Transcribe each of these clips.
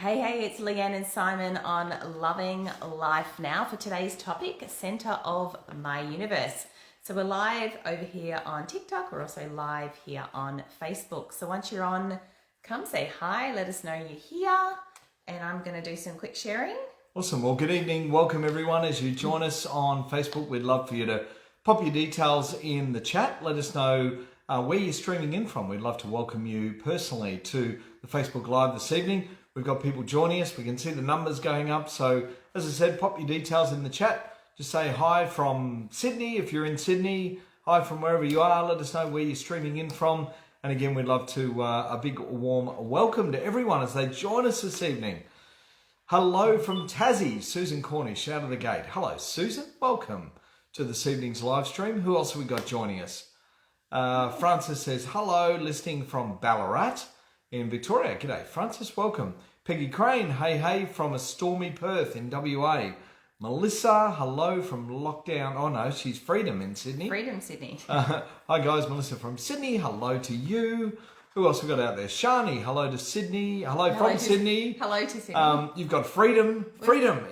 Hey, it's Leanne and Simon on Loving Life Now for today's topic, Center of My Universe. So we're live over here on TikTok. We're also live here on Facebook. So once you're on, come say hi, let us know you're here, and I'm going to do some quick sharing. Awesome. Well, good evening. Welcome everyone. As you join us on Facebook, we'd love for you to pop your details in the chat. Let us know where you're streaming in from. We'd love to welcome you personally to the Facebook Live this evening. We've got people joining us. We can see the numbers going up. So as I said, pop your details in the chat. Just say hi from Sydney if you're in Sydney. Hi from wherever you are. Let us know where you're streaming in from. And again, we'd love to a big warm welcome to everyone as they join us this evening. Hello from Tassie, Susan Cornish out of the gate. Hello, Susan. Welcome to this evening's live stream. Who else have we got joining us? Francis says, hello, listening from Ballarat in Victoria. G'day, Francis. Welcome. Peggy Crane, hey, from a stormy Perth in WA. Melissa, hello from lockdown. Oh, no, she's Freedom in Sydney. Freedom, Sydney. Hi, guys. Melissa from Sydney. Hello to you. Who else we got out there? Shani, hello to Sydney. Hello from Sydney. Hello to Sydney. You've got Freedom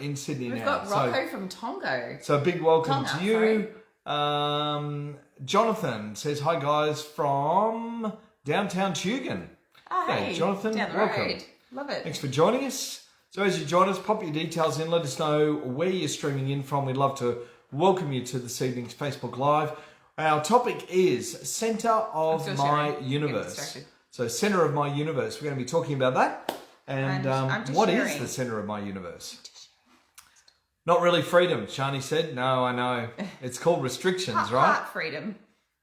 in Sydney now. We've got Rocco from Tonga. So a big welcome to you. Jonathan says, hi, guys, from downtown Tugun. Oh, hey, Jonathan, down the welcome. road. Love it. Thanks for joining us. So as you join us, pop your details in. Let us know where you're streaming in from. We'd love to welcome you to this evening's Facebook Live. Our topic is Center of My Universe. So Center of My Universe. We're going to be talking about that. And what is the Center of My Universe? Not really freedom, Shani said. No, I know. It's called restrictions, right? Heart freedom.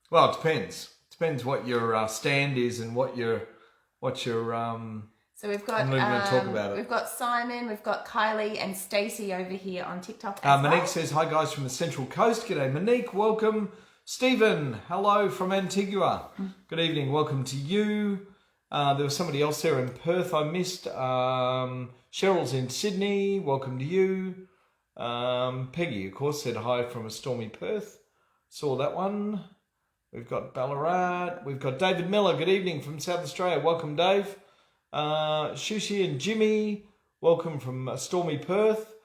Well, it depends. Depends what your stand is and what your So we've got I'm not even going to talk about it. We've got Simon, we've got Kylie and Stacey over here on TikTok as Monique well. says, hi guys from the Central Coast. G'day Monique, welcome. Stephen, hello from Antigua. Good evening, welcome to you. There was somebody else there in Perth I missed. Cheryl's in Sydney, welcome to you. Peggy, of course, said hi from a stormy Perth. Saw that one. We've got Ballarat. We've got David Miller. Good evening from South Australia. Welcome, Dave. Shushi and Jimmy. Welcome from stormy Perth.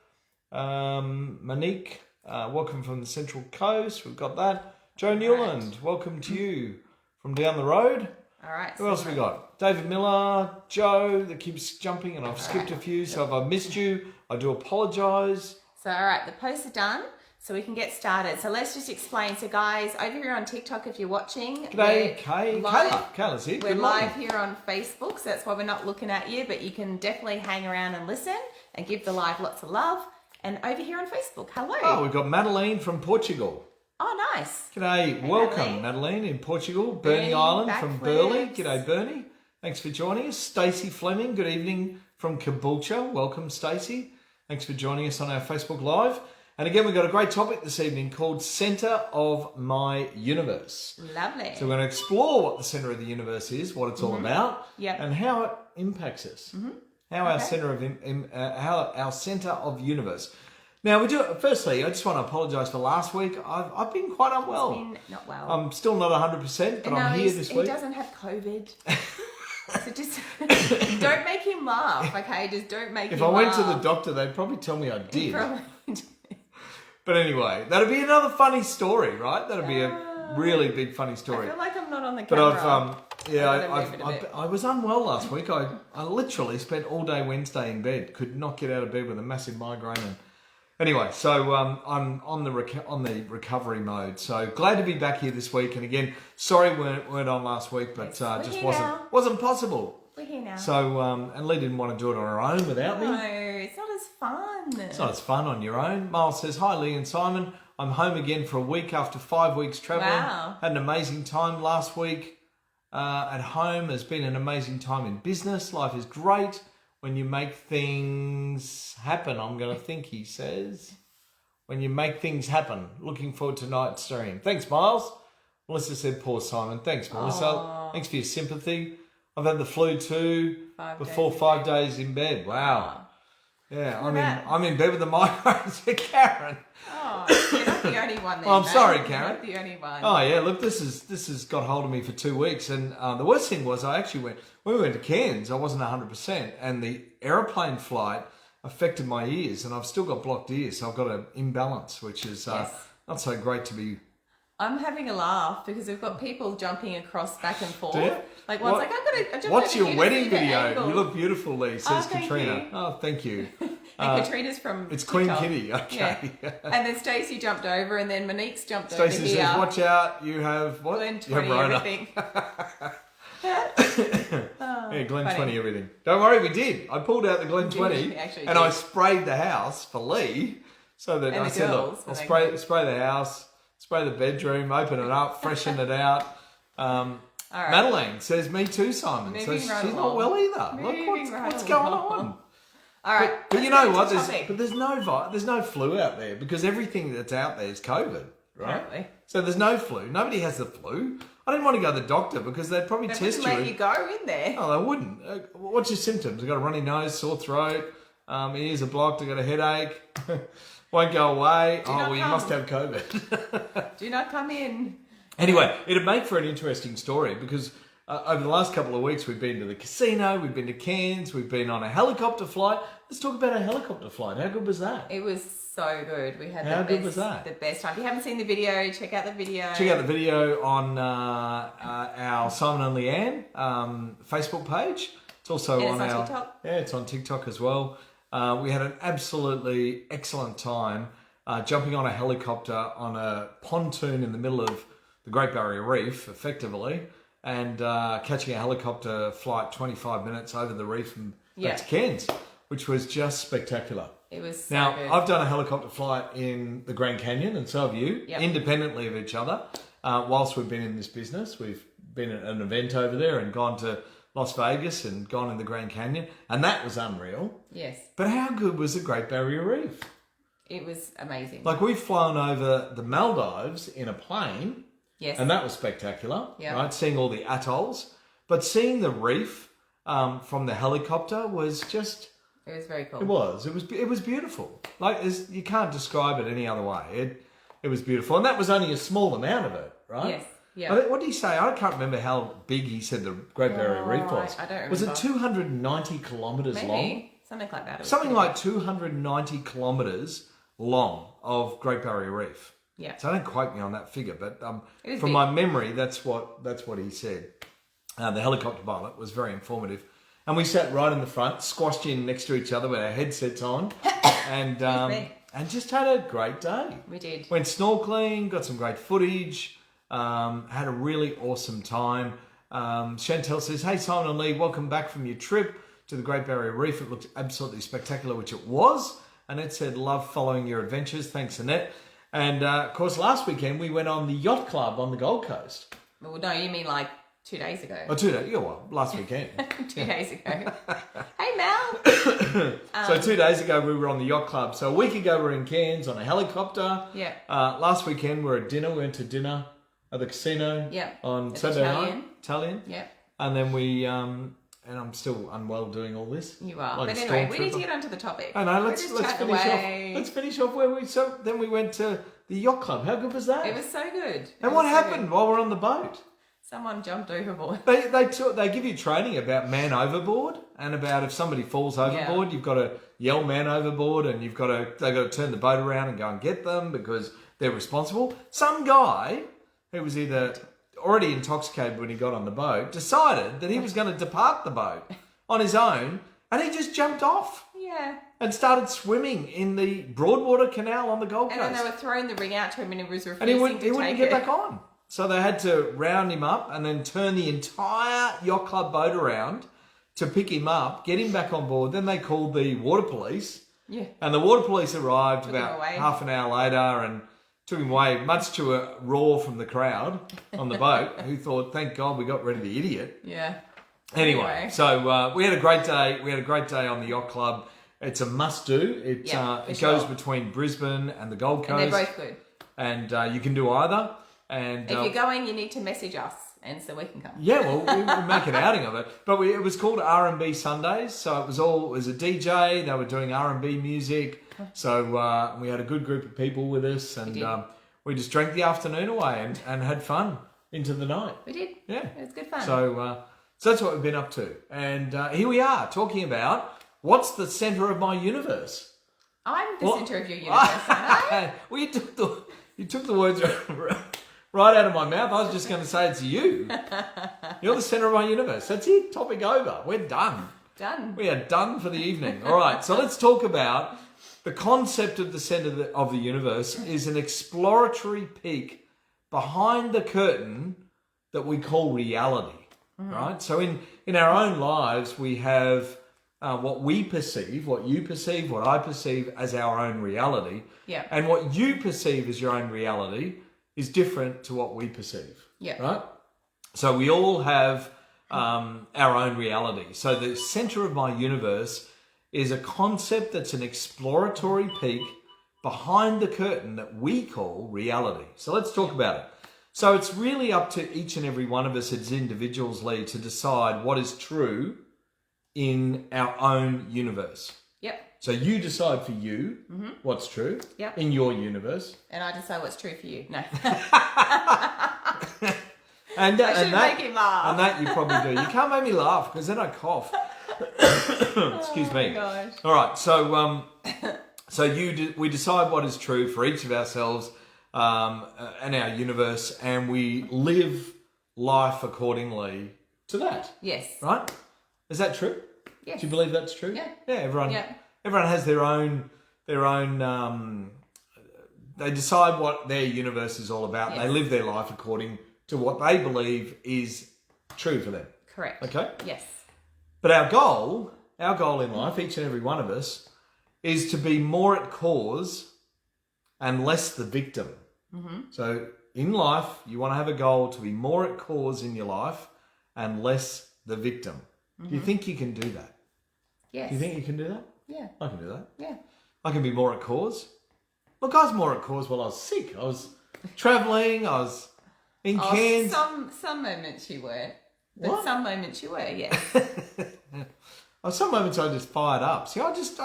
Monique. Welcome from the Central Coast. We've got that. Joe Newland. Welcome to you from down the road. All right. Who else have we got? David Miller. Joe that keeps jumping and I've skipped a few. So if I've missed you, I do apologise. So, all right. The posts are done. So we can get started. So let's just explain. So guys, over here on TikTok, if you're watching, g'day, Kayla's here. We're live here on Facebook, so that's why we're not looking at you, but you can definitely hang around and listen and give the live lots of love. And over here on Facebook, hello. Oh, we've got Madeline from Portugal. Oh, nice. G'day, hey, welcome Madeline in Portugal. Bernie Island from Burleigh. G'day, Bernie. Thanks for joining us. Stacey Fleming, good evening from Caboolture. Welcome, Stacey. Thanks for joining us on our Facebook Live. And again, we've got a great topic this evening called Center of My Universe. Lovely. So we're going to explore what the center of the universe is, what it's all about, and how it impacts us. How our center of universe. Now we do. Firstly, I just want to apologise for last week. I've been quite unwell. It's been not well. I'm still not 100%, but I'm here this week. He doesn't have COVID. So just don't make him laugh, okay? Just don't make him laugh. If I went to the doctor, they'd probably tell me I did. But anyway, that'd be another funny story, right? That'd be a really big funny story. I feel like I'm not on the camera. But I was unwell last week. I literally spent all day Wednesday in bed. Could not get out of bed with a massive migraine. And anyway, so I'm on the recovery mode. So glad to be back here this week. And again, sorry we weren't on last week, but just wasn't possible. We're here now. So and Lee didn't want to do it on her own without me. No, it's not as fun. It's not as fun on your own. Miles says, hi Lee and Simon. I'm home again for a week after 5 weeks travelling. Wow. Had an amazing time last week at home. Has been an amazing time in business. Life is great when you make things happen. I'm going to think, he says. When you make things happen. Looking forward to tonight's stream. Thanks, Miles. Melissa said, poor Simon. Thanks, Melissa. Aww. Thanks for your sympathy. I've had the flu too. 5 days in bed. Wow. Yeah, that. I'm in bed with the migraines with Karen. Oh, you're not the only one then, Oh, I'm mate. sorry, You're Karen. not the only one. Oh yeah, look, this has got hold of me for 2 weeks, and the worst thing was I actually when we went to Cairns, I wasn't 100%, and the aeroplane flight affected my ears, and I've still got blocked ears, so I've got an imbalance, which is not so great to be. I'm having a laugh because we've got people jumping across back and forth. Do you? Like one's like, I jumped What's over your here to wedding see the video? angle. You look beautiful, Lee, says thank Katrina. you. Oh, thank you. And Katrina's from It's Queen TikTok. Kitty, okay. Yeah. And then Stacey jumped over, and then Monique's jumped over Stacey here. says, watch out, you have what? Glen You have 20 Rona. everything. Yeah, Glen funny. 20 everything. Don't worry, we did. I pulled out the Glen did, 20 we actually and did. I sprayed the house for Lee. So that And I the said, girls, look, I'll when they spray the house, spray the bedroom, open it up, freshen it out. All right. Madeline says, me too, Simon. So Moving she's right not along. well either. Look, Moving right what's going along. on? All right. But let's you get know into what? the topic. There's no flu out there because everything that's out there is COVID, right? Apparently. So there's no flu. Nobody has the flu. I didn't want to go to the doctor because they'd probably They test wouldn't you. let you go in there. Oh, they wouldn't. What's your symptoms? I've got a runny nose, sore throat, ears are blocked, I've got a headache, won't go away. Do not You come. must have COVID. Do not come in. Anyway, it'd make for an interesting story because over the last couple of weeks we've been to the casino, we've been to Cairns, we've been on a helicopter flight. Let's talk about a helicopter flight. How good was that? It was so good. We had How the good best, was that? the best time. If you haven't seen the video, check out the video. Check out the video on our Simon and Leanne Facebook page. It's also And on it's on our TikTok. Yeah, it's on TikTok as well. We had an absolutely excellent time jumping on a helicopter on a pontoon in the middle of the Great Barrier Reef, effectively, and catching a helicopter flight 25 minutes over the reef and back to Cairns, which was just spectacular. It was so Now, good. I've done a helicopter flight in the Grand Canyon, and so have you, Yep. independently of each other. Whilst we've been in this business, we've been at an event over there and gone to Las Vegas and gone in the Grand Canyon, and that was unreal. Yes. But how good was the Great Barrier Reef? It was amazing. Like, we've flown over the Maldives in a plane, yes. and that was spectacular, Yep. right? Seeing all the atolls. But seeing the reef from the helicopter was just... It was very cool. It was beautiful. Like, you can't describe it any other way. It was beautiful, and that was only a small amount of it, right? Yes. Yeah. What did he say? I can't remember how big he said the Great Barrier Reef was. I don't Was it remember. 290 kilometres long? Maybe. Something like that. It was Something pretty like 290 kilometres long of Great Barrier Reef. Yeah. So don't quote me on that figure, but It was from big. my memory, that's what he said. The helicopter pilot was very informative. And we sat right in the front, squashed in next to each other with our headsets on, and just had a great day. We did. Went snorkeling, got some great footage, had a really awesome time. Chantel says, "Hey Simon and Lee, welcome back from your trip to the Great Barrier Reef. It looked absolutely spectacular," which it was. Annette said, "Love following your adventures." Thanks, Annette. And of course, last weekend we went on the yacht club on the Gold Coast. Well, no, you mean like 2 days ago. Oh, 2 days. Yeah, well, last weekend. 2 days ago. Hey, Mel. So 2 days ago we were on the yacht club. So a week ago we were in Cairns on a helicopter. Yeah. Last weekend we were at dinner. We went to dinner at the casino. Yeah. On At Saturday Italian. night. Italian. Yeah. And then we and I'm still unwell doing all this. You are. Like But a anyway, we need to stormtrooper. get onto the topic. I know. We're Let's just finish chatting off. away. Let's finish off where we. So then we went to the yacht club. How good was that? It was so good. And what happened while we're on the boat? Someone jumped overboard. They give you training about man overboard and about if somebody falls overboard, you've got to yell man overboard, and they've got to turn the boat around and go and get them because they're responsible. Some guy who was either already intoxicated when he got on the boat decided that he was going to depart the boat on his own, and he just jumped off Yeah. and started swimming in the Broadwater Canal on the Gold And Coast. then they were throwing the ring out to him and he was refusing And he wouldn't take get it. back on. So they had to round him up and then turn the entire yacht club boat around to pick him up, get him back on board. Then they called the water police. Yeah. And the water police arrived Took him about away. half an hour later and took him away, much to a roar from the crowd on the boat, who thought, thank God we got rid of the idiot. Yeah. Anyway, so we had a great day. We had a great day on the yacht club. It's a must-do. It goes between Brisbane and the Gold Coast. And they're both good. And you can do either. And If you're going, you need to message us and so we can come. Yeah, well, we make an outing of it. But it was called R&B Sundays, so it was a DJ. They were doing R&B music. So we had a good group of people with us, and we just drank the afternoon away and had fun into the night. We did. Yeah. It was good fun. So that's what we've been up to. And here we are talking about what's the centre of my universe. I'm the centre of your universe, aren't I? Well, you took the words right out of my mouth. I was just going to say it's you. You're the centre of my universe. That's it. Topic over. We're done. Done. We are done for the evening. All right. So let's talk about the concept of the centre of the universe is an exploratory peek behind the curtain that we call reality. Right. So in our own lives, we have what we perceive, what you perceive, what I perceive as our own reality. Yeah. And what you perceive as your own reality is different to what we perceive. Yeah. Right? So we all have our own reality. So the centre of my universe is a concept that's an exploratory peek behind the curtain that we call reality. So let's talk about it. So it's really up to each and every one of us as individuals, Lee, to decide what is true in our own universe. Yep. So you decide for you what's true in your universe. And I decide what's true for you. No. And make him laugh. And that you probably do. You can't make me laugh because then I cough. Excuse me. Oh my gosh. All right. So we decide what is true for each of ourselves and our universe, and we live life accordingly to that. Yes. Right? Is that true? Yes. Do you believe that's true? Yeah. Yeah. Everyone has their own. They decide what their universe is all about. Yes. They live their life according to what they believe is true for them. Correct. Okay? Yes. But our goal in life, each and every one of us, is to be more at cause and less the victim. So in life, you want to have a goal to be more at cause in your life and less the victim. Do you think you can do that? Yes. Do you think you can do that? Yeah. I can do that. Yeah. I can be more at cause. Look, I was more at cause while I was sick. I was travelling. I was in Cairns. Some moments you were. But What? some moments you were, yes. Some moments I just fired up. See, I just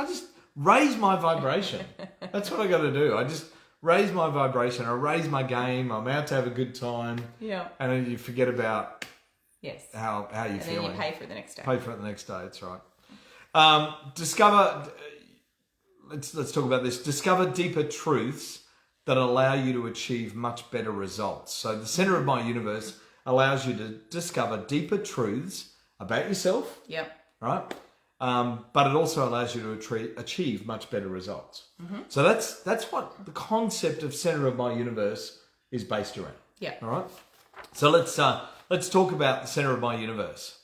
raise my vibration. That's what I got to do. I just raise my vibration. I raise my game. I'm out to have a good time. Yeah. And then you forget about Yes. how you're And feeling. then you pay for it the next day. Pay for it the next day. That's right. Let's talk about this. Discover deeper truths that allow you to achieve much better results. So the centre of my universe allows you to discover deeper truths about yourself, Yep. right? But it also allows you to achieve much better results. So that's what the concept of centre of my universe is based around. Yeah. All right. So let's talk about the centre of my universe.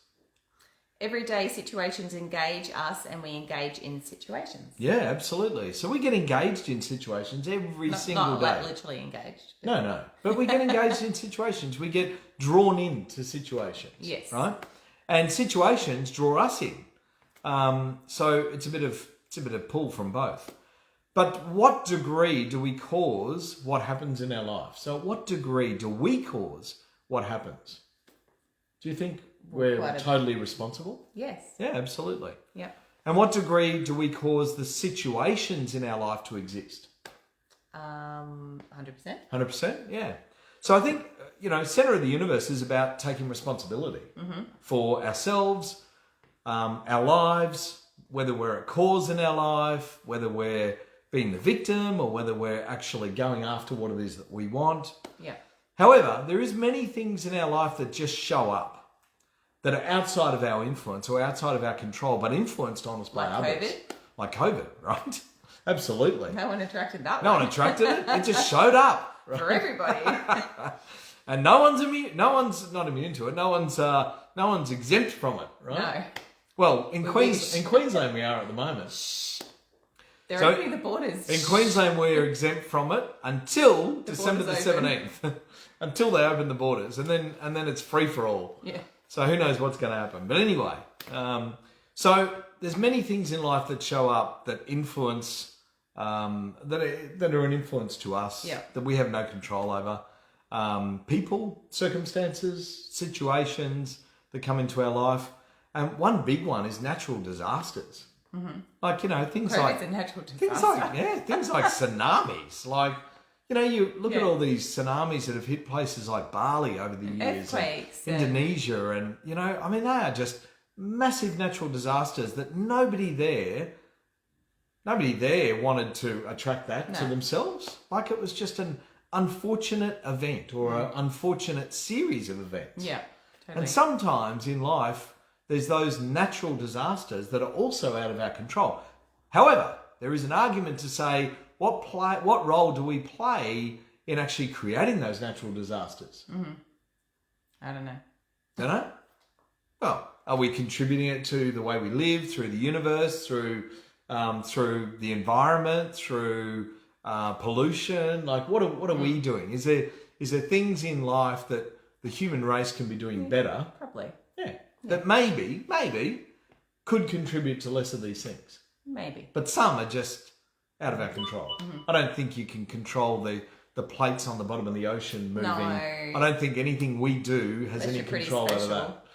Everyday situations engage us and we engage in situations. Yeah, absolutely. So we get engaged in situations every single Not day. like literally engaged. But No. But we get engaged in situations. We get drawn into situations. Yes. Right? And situations draw us in. So it's a bit of pull from both. But what degree do we cause what happens in our life? So what degree do we cause what happens? Do you think we're totally responsible? Yes. Yeah, absolutely. Yep. And what degree do we cause the situations in our life to exist? 100%. 100%, yeah. So I think, centre of the universe is about taking responsibility for ourselves, our lives, whether we're a cause in our life, whether we're being the victim or whether we're actually going after what it is that we want. Yeah. However, there is many things in our life that just show up that are outside of our influence or outside of our control, but influenced on us by others. COVID? Like COVID, right? Absolutely. No one attracted that No one. one attracted it. It just showed up. Right? For everybody. And no one's immune. No one's not immune to it. No one's exempt from it, right? No. Well, in wish. Queensland we are at the moment. They're So, opening the borders. In Queensland we're exempt from it until December the borders open. 17th. Until they open the borders, and then it's free for all. Yeah. So who knows what's going to happen? But anyway, so there's many things in life that show up that influence, that are an influence to us, Yeah. that we have no control over. people, circumstances, situations that come into our life. And one big one is natural disasters. Mm-hmm. Like, things like... It's a natural disaster. Things like tsunamis. Like, you look at all these tsunamis that have hit places like Bali over the years. Earthquakes. Indonesia and, they are just massive natural disasters that nobody there wanted to attract that to themselves. Like it was just an unfortunate event or an unfortunate series of events. Yeah, totally. And sometimes in life, there's those natural disasters that are also out of our control. However, there is an argument to say, what role do we play in actually creating those natural disasters? Mm-hmm. I don't know. Don't know? Well, are we contributing it to the way we live, through the universe, through the environment, through pollution? Like, what are we doing? Is there things in life that the human race can be doing better? Probably. Yeah. That maybe could contribute to less of these things. Maybe. But some are just out of our control. Mm-hmm. I don't think you can control the plates on the bottom of the ocean moving. No. I don't think anything we do has any control over that.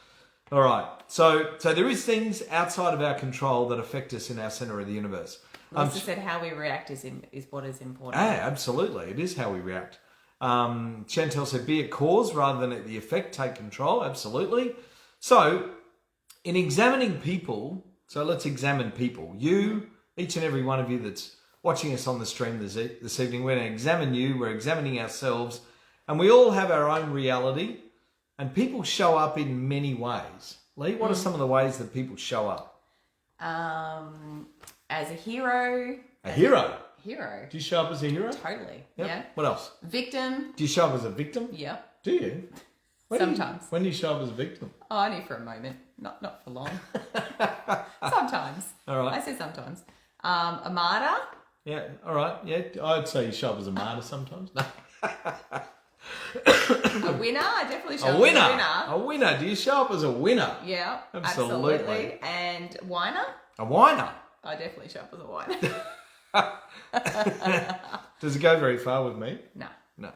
All right. So there is things outside of our control that affect us in our center of the universe. Lisa said how we react is what is important. Absolutely. It is how we react. Chantel said, be it cause rather than at the effect, take control. Absolutely. So, in examining people, so let's examine people. You, each and every one of you that's watching us on the stream this evening, we're going to examine you, we're examining ourselves, and we all have our own reality, and people show up in many ways. Lee, what are some of the ways that people show up? As a hero. A hero? Hero. Do you show up as a hero? Totally, yep. Yeah. What else? Victim. Do you show up as a victim? Yep. Do you? Sometimes. When do you show up as a victim? Oh, only for a moment. Not for long. Sometimes. All right. I say sometimes. A martyr. Yeah, all right. Yeah, I'd say you show up as a martyr sometimes. No. A winner. I definitely show up as a winner. A winner. Do you show up as a winner? Yeah, absolutely. And whiner. A whiner. I definitely show up as a whiner. Does it go very far with me? No. No.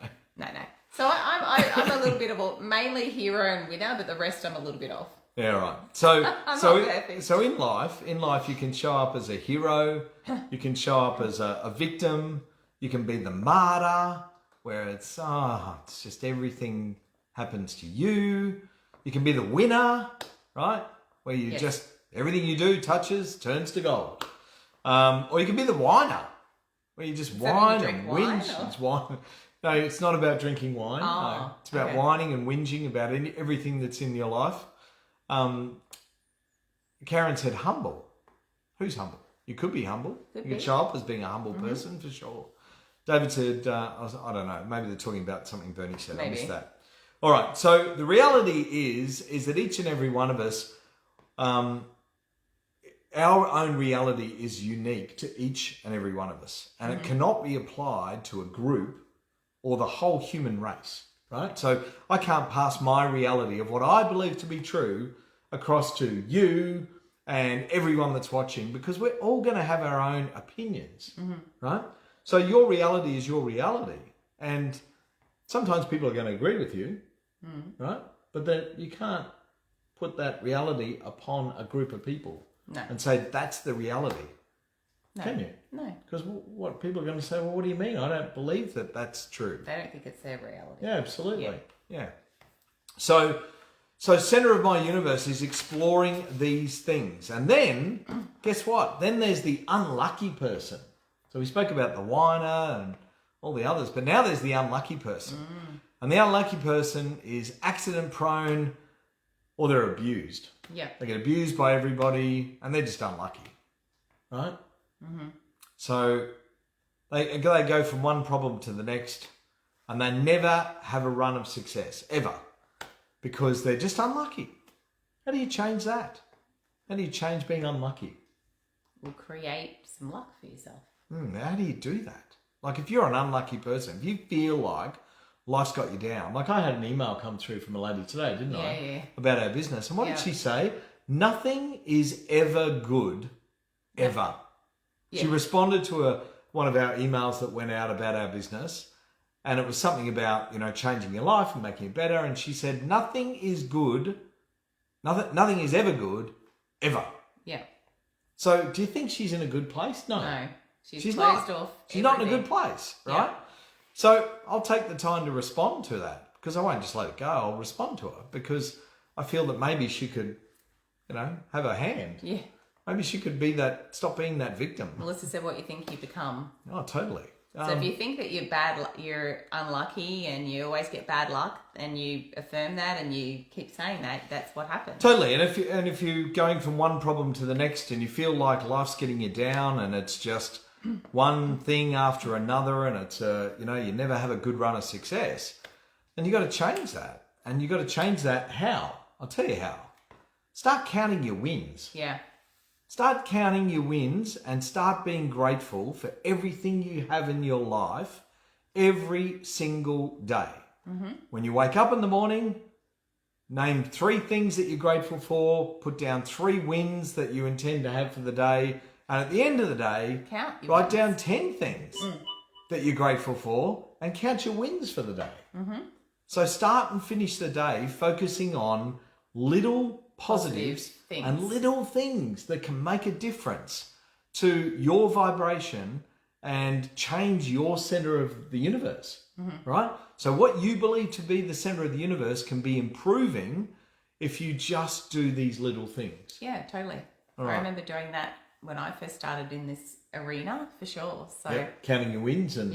So I'm a little bit of mainly hero and winner, but the rest I'm a little bit off. Yeah, right. So I'm not perfect. So in life you can show up as a hero, you can show up as a victim, you can be the martyr, where it's just everything happens to you. You can be the winner, right? Where you just everything you do touches turns to gold. Or you can be the whiner, where you just whine and whinge. It's wine. No, it's not about drinking wine. No, it's about whining and whinging about everything that's in your life. Karen said humble. Who's humble? You could be humble. You could show up as being a humble person for sure. David said, I don't know, maybe they're talking about something Bernie said. Maybe. I missed that. All right, so the reality is that each and every one of us, our own reality is unique to each and every one of us. And it cannot be applied to a group or the whole human race, right? So I can't pass my reality of what I believe to be true across to you and everyone that's watching, because we're all going to have our own opinions, right? So your reality is your reality. And sometimes people are going to agree with you, right? But that you can't put that reality upon a group of people and say that's the reality. No. Can you? No. Because what people are going to say, well, what do you mean? I don't believe that that's true. They don't think it's their reality. Yeah, absolutely. Yeah. So center of my universe is exploring these things. And then, guess what? Then there's the unlucky person. So we spoke about the whiner and all the others, but now there's the unlucky person. And the unlucky person is accident prone or they're abused. Yeah. They get abused by everybody and they're just unlucky, right? So they go from one problem to the next and they never have a run of success, ever, because they're just unlucky. How do you change that? How do you change being unlucky? We'll create some luck for yourself. How do you do that? Like if you're an unlucky person, if you feel like life's got you down. Like I had an email come through from a lady today, didn't I? Yeah. About our business. And what did she say? Nothing is ever good, ever. Yeah. She responded to one of our emails that went out about our business and it was something about, changing your life and making it better. And she said, nothing is good. Nothing is ever good, ever. Yeah. So do you think she's in a good place? No. No. She's not. closed off. She's not in a good place, right? Yeah. So I'll take the time to respond to that, because I won't just let it go. I'll respond to her because I feel that maybe she could, have her hand. Yeah. Maybe she could stop being that victim. Melissa said, what you think you become. Oh, totally. So if you think that you're unlucky and you always get bad luck, and you affirm that and you keep saying that, that's what happens. Totally. And if you're going from one problem to the next and you feel like life's getting you down and it's just one thing after another, and it's you never have a good run of success, then you got to change that. And you got to change that how? I'll tell you how. Start counting your wins. Yeah. Start counting your wins and start being grateful for everything you have in your life every single day. Mm-hmm. When you wake up in the morning, name 3 things that you're grateful for, put down 3 wins that you intend to have for the day, and at the end of the day, write down 10 things that you're grateful for and count your wins for the day. Mm-hmm. So start and finish the day focusing on little positives things. And little things that can make a difference to your vibration and change your center of the universe, right? So what you believe to be the center of the universe can be improving if you just do these little things. Yeah, totally. All I right. remember doing that when I first started in this arena, for sure. So counting your wins and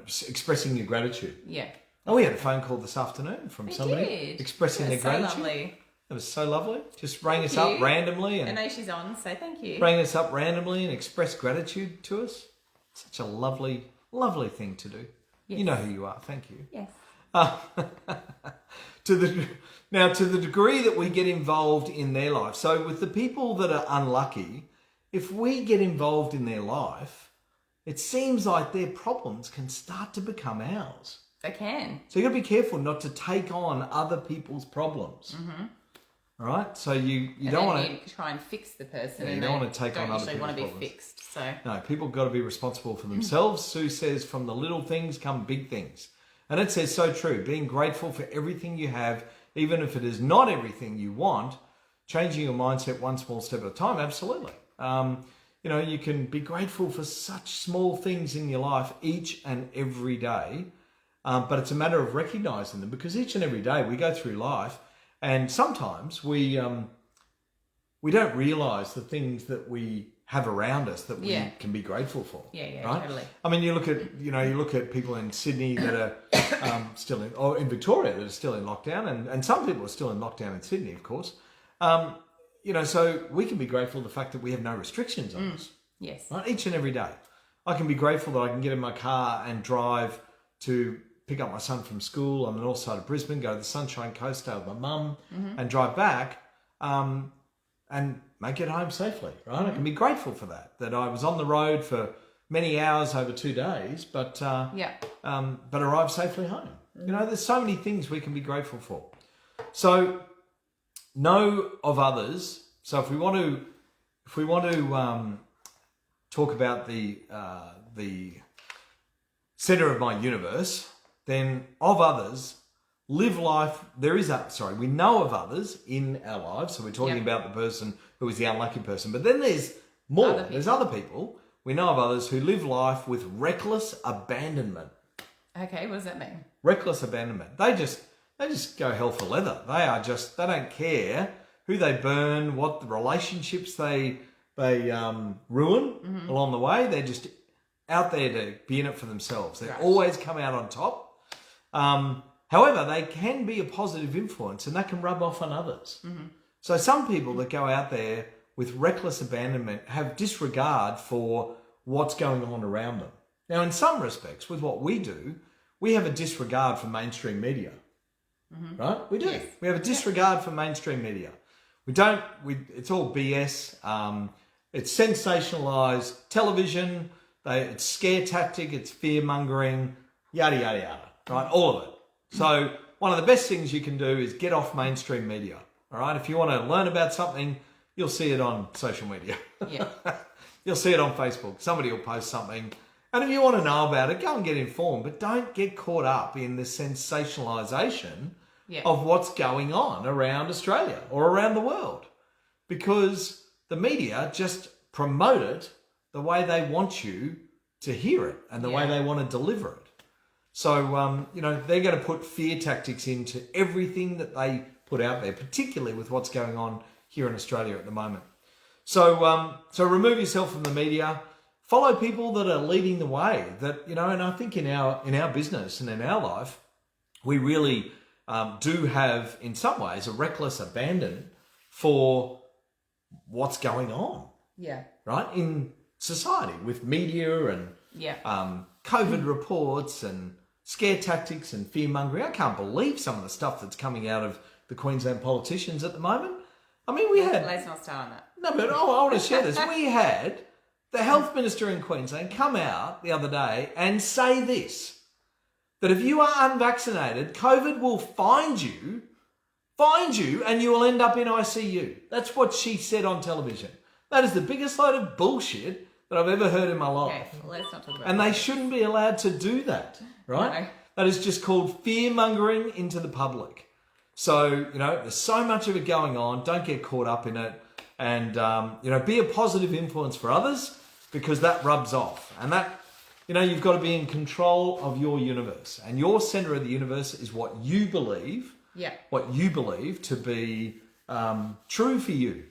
expressing your gratitude. Yeah. Oh, we had a phone call this afternoon from somebody expressing their gratitude. Lovely. It was so lovely. Just rang us up randomly. I know she's on, so thank you. Rang us up randomly and expressed gratitude to us. Such a lovely, lovely thing to do. Yes. You know who you are. Thank you. Yes. To the degree that we get involved in their life. So with the people that are unlucky, if we get involved in their life, it seems like their problems can start to become ours. They can. So you got to be careful not to take on other people's problems. Mm-hmm. All right? So you don't want to try and fix the person. Yeah, you don't want to take on other people's want to be problems. Fixed. So no, people got to be responsible for themselves. Sue says, from the little things come big things. And it says so true. Being grateful for everything you have, even if it is not everything you want, changing your mindset one small step at a time, absolutely. You can be grateful for such small things in your life each and every day. But it's a matter of recognizing them, because each and every day we go through life, and sometimes we don't realize the things that we have around us that we can be grateful for. Yeah, right? Totally. I mean, you look at people in Sydney that are still in, or in Victoria that are still in lockdown, and some people are still in lockdown in Sydney, of course. So we can be grateful for the fact that we have no restrictions on us. Yes. Right? Each and every day, I can be grateful that I can get in my car and drive to pick up my son from school on the north side of Brisbane, go to the Sunshine Coast, stay with my mum, and drive back, and make it home safely, right? I can be grateful for that I was on the road for many hours over 2 days, but arrived safely home. There's so many things we can be grateful for. So know of others. So if we want to talk about the center of my universe, then of others, live life. We know of others in our lives. So we're talking about the person who is the unlucky person. But then there's more. There's other people. We know of others who live life with reckless abandonment. Okay, what does that mean? Reckless abandonment. They just go hell for leather. They don't care who they burn, what the relationships they ruin along the way. They're just out there to be in it for themselves. They always come out on top. However, they can be a positive influence, and that can rub off on others. Mm-hmm. So some people that go out there with reckless abandonment have disregard for what's going on around them. Now, in some respects, with what we do, we have a disregard for mainstream media. Mm-hmm. Right? We do. Yes. We have a disregard for mainstream media. It's all BS. It's sensationalized television. It's scare tactic. It's fear mongering. Yada, yada, yada. Right? All of it. So one of the best things you can do is get off mainstream media. All right? If you want to learn about something, you'll see it on social media. Yeah. You'll see it on Facebook. Somebody will post something And if you want to know about it, go and get informed, but don't get caught up in the sensationalisation of what's going on around Australia or around the world, because the media just promote it the way they want you to hear it and the way they want to deliver it. So, they're going to put fear tactics into everything that they put out there, particularly with what's going on here in Australia at the moment. So remove yourself from the media. Follow people that are leading the way. That and I think in our business and in our life, we really do have, in some ways, a reckless abandon for what's going on. Yeah. Right in society with media and COVID reports and scare tactics and fear mongering. I can't believe some of the stuff that's coming out of the Queensland politicians at the moment. I mean, Let's not start on that. No, but I want to share this. We had the health minister in Queensland come out the other day and say this, that if you are unvaccinated, COVID will find you, and you will end up in ICU. That's what she said on television. That is the biggest load of bullshit that I've ever heard in my life. Okay, let's not talk about and that. they shouldn't be allowed to do that, right? No. That is just called fear-mongering into the public. So, there's so much of it going on. Don't get caught up in it. And, be a positive influence for others, because that rubs off. And that, you've got to be in control of your universe. And your center of the universe is what you believe. Yeah. What you believe to be true for you.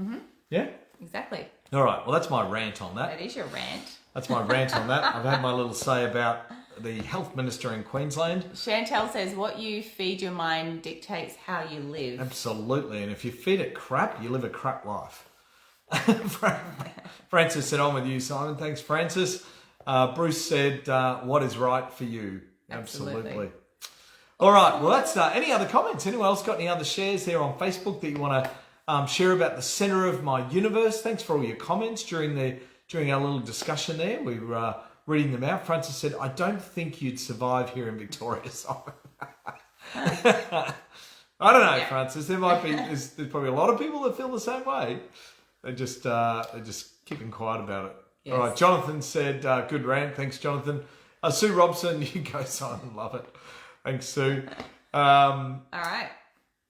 Mm-hmm. Yeah? Exactly. All right. Well, that's my rant on that. That is your rant. That's my rant on that. I've had my little say about the health minister in Queensland. Chantel says, what you feed your mind dictates how you live. Absolutely. And if you feed it crap, you live a crap life. Francis said, I'm with you, Simon. Thanks, Francis. Bruce said, what is right for you? Absolutely. All right. Well, that's any other comments? Anyone else got any other shares there on Facebook that you want to share about the center of my universe? Thanks for all your comments during our little discussion there. We were reading them out. Francis said, I don't think you'd survive here in Victoria, Simon. I don't know, Francis. There's probably a lot of people that feel the same way. They're just keeping quiet about it. Yes. All right. Jonathan said, good rant. Thanks, Jonathan. Sue Robson, you go, Simon. Love it. Thanks, Sue. All right.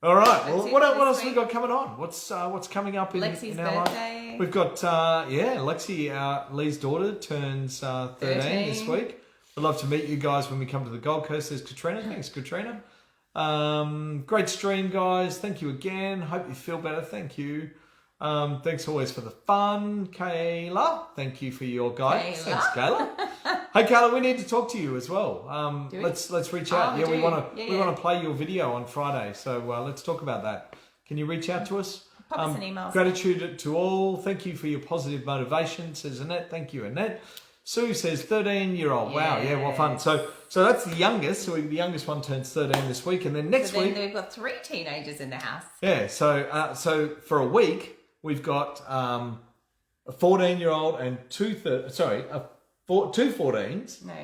Well, what else have we got coming on? What's coming up in Lexi's our birthday. Life? We've got Lexi, Lee's daughter, turns 13 this week. I'd love to meet you guys when we come to the Gold Coast. There's Katrina. Thanks, Katrina. Great stream, guys. Thank you again. Hope you feel better. Thank you. Thanks always for the fun, Kayla. Thank you for your guidance. Thanks, Kayla. Hey, Kayla, we need to talk to you as well. Let's reach out. We want to play your video on Friday, so let's talk about that. Can you reach out to us? Pop us an email. Gratitude to all. Thank you for your positive motivation, says Annette. Thank you, Annette. Sue says 13-year-old. Yes. Wow, yeah, what fun. So that's the youngest. So the youngest one turns 13 this week, and then next week we've got 3 teenagers in the house. Yeah. So for a week we've got a 14-year-old and two 14s.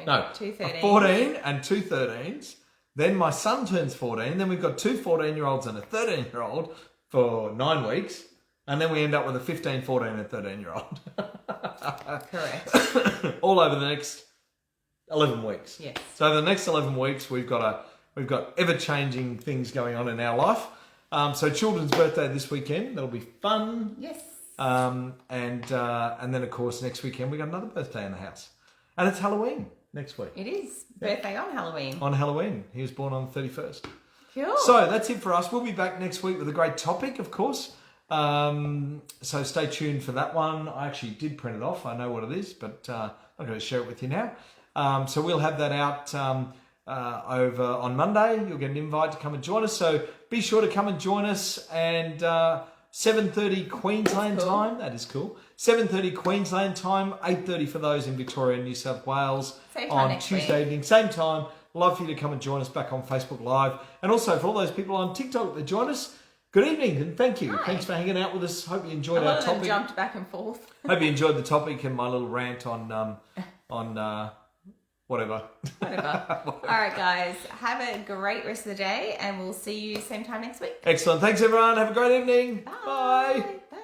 No, 2 13s. A 14 and 2 13s. Then my son turns 14. Then we've got 2 14-year-olds and a 13-year-old for 9 weeks. And then we end up with a 15, 14 and 13-year-old. Correct. All over the next 11 weeks. Yes. So over the next 11 weeks, we've got ever-changing things going on in our life. So children's birthday this weekend. That'll be fun. Yes. And then, of course, next weekend we got another birthday in the house. And it's Halloween next week. It is. Birthday on Halloween. On Halloween. He was born on the 31st. Cool. So that's it for us. We'll be back next week with a great topic, of course. So stay tuned for that one. I actually did print it off. I know what it is, but I'm going to share it with you now. So we'll have that out over on Monday. You'll get an invite to come and join us. So be sure to come and join us. And 7:30 Queensland time. That is cool. 7:30 Queensland time. 8:30 for those in Victoria and New South Wales on Tuesday evening. Same time. Love for you to come and join us back on Facebook Live. And also for all those people on TikTok that join us, good evening and thank you. Hi. Thanks for hanging out with us. Hope you enjoyed our topic. A lot of them jumped back and forth. Hope you enjoyed the topic and my little rant on whatever. All right, guys. Have a great rest of the day and we'll see you same time next week. Excellent. Thanks, everyone. Have a great evening. Bye. Bye.